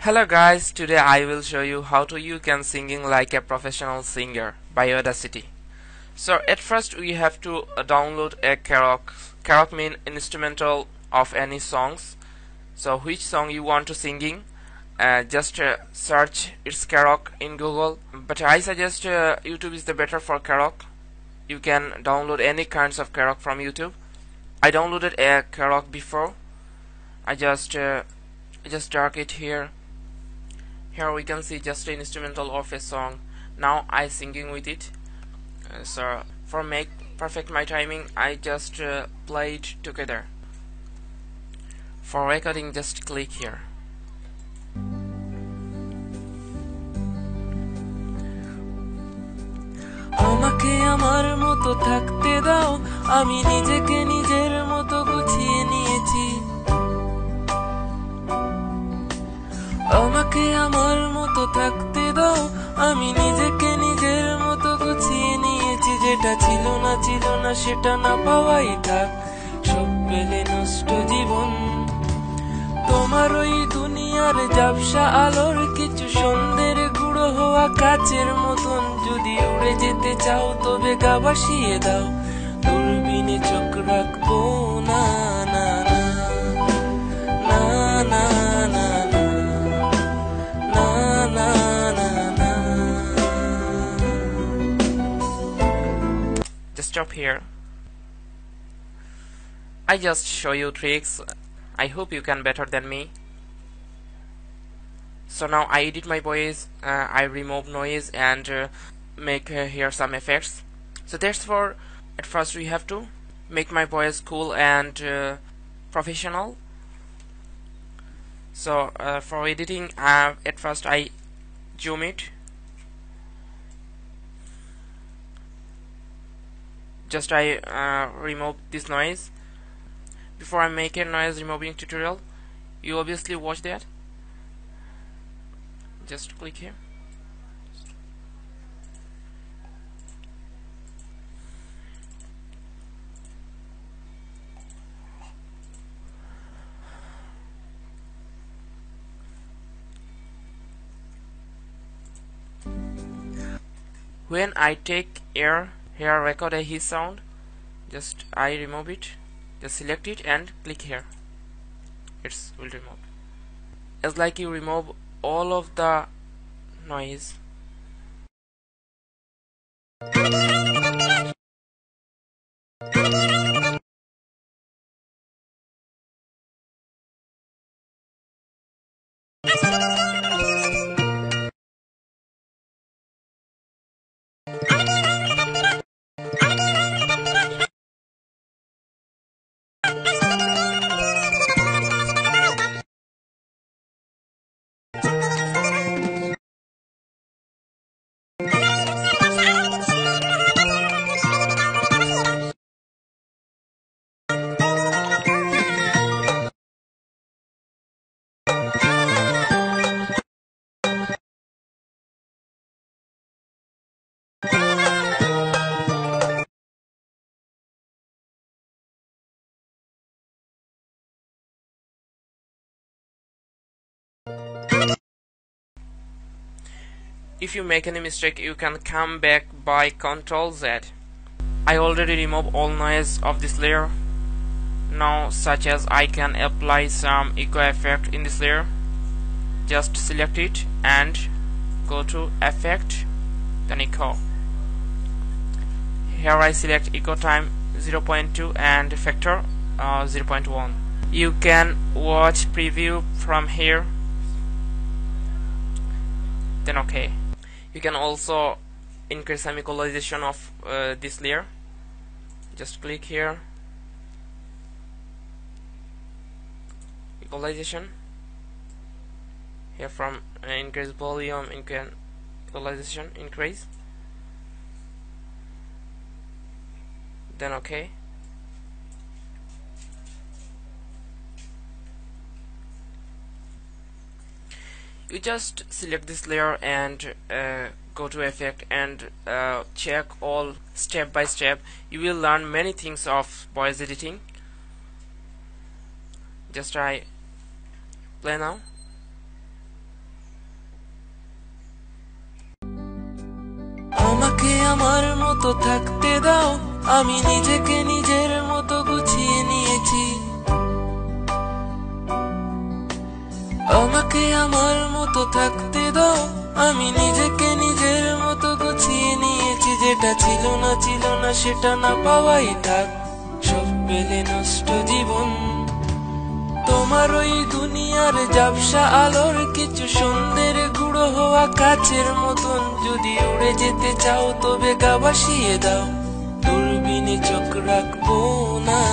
Hello guys, today I will show you how to you can singing like a professional singer by Yadda. So at first we have to download a karaoke. Karaoke mean instrumental of any songs. So which song you want to singing, just search its karaoke in Google. But I suggest YouTube is the better for karaoke. You can download any kinds of karaoke from YouTube. I downloaded a karaoke before. I just drag it here. Here we can see just an instrumental of a song. Now I singing with it. So for make perfect my timing, I just play it together. For recording, just click here. আমাকে আমার মতো থাকতে দাও, আমি নিজেকে নিজের মতো গুছিয়ে নিয়েছি। আমাকে আমার মতো থাকতে দাও, আমি নিজেকে নিজের মতো গুছিয়ে নিয়েছি। যেটা ছিল না সেটা না পাওয়াই থাক, সব পেলে নষ্ট জীবন। তোমার ওই দুনিয়ার ঝাপসা আলোর কিছু সন্ধ্যের গুঁড়ো হওয়া কাচের মতন। যদি উড়ে যেতে চাও তবে গা ভাসিয়ে দাও, দূরবীনে চোখ রাখবো না না না না না না না না না। Just stop here. I just show you tricks. I hope you can better than me. So now I edit my voice, I remove noise and make here some effects. So that's for at first we have to make my voice cool and professional. So for editing, at first I zoom it. Just I remove this noise. Before I make a noise removing tutorial, you obviously watch that. Just click here. When I take air here, record a his sound, just I remove it. Just select it and click here. It will remove. It's like you remove all of the noise. If you make any mistake, you can come back by Ctrl Z. I already removed all noise of this layer. Now, such as I can apply some echo effect in this layer. Just select it and go to Effect, then Echo. Here I select echo time 0.2 and factor 0.1. You can watch preview from here. Then OK. You can also increase some equalization of this layer. Just click here, equalization. Here from increase volume, equalization, increase. Then OK. You just select this layer and go to effect and check all step by step. You will learn many things of voice editing. Just try play now. আমাকে আমার মতো থাকতে দাও, আমি নিজেকে নিজের মতো গুছিয়ে নিয়েছি। আমাকে আমার মতো থাকতে দাও, আমি নিজেকে নিজের মতো গুছিয়ে নিয়েছি। যেটা ছিল না সেটা না পাওয়াই থাক, সব পেলে নষ্ট জীবন। তোমার ওই দুনিয়ার ঝাপসা আলোর কিছু সন্ধ্যের গুঁড়ো হওয়া কাছের মতন। যদি উড়ে যেতে চাও তবে গা ভাসিয়ে দাও, দূরবীনে চোখ রাখবো না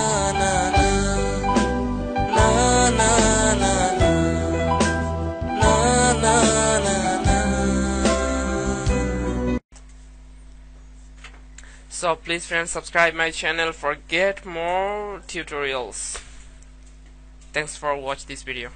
না না না না না না na na na na. So please friends, subscribe my channel for get more tutorials. Thanks for watch this video.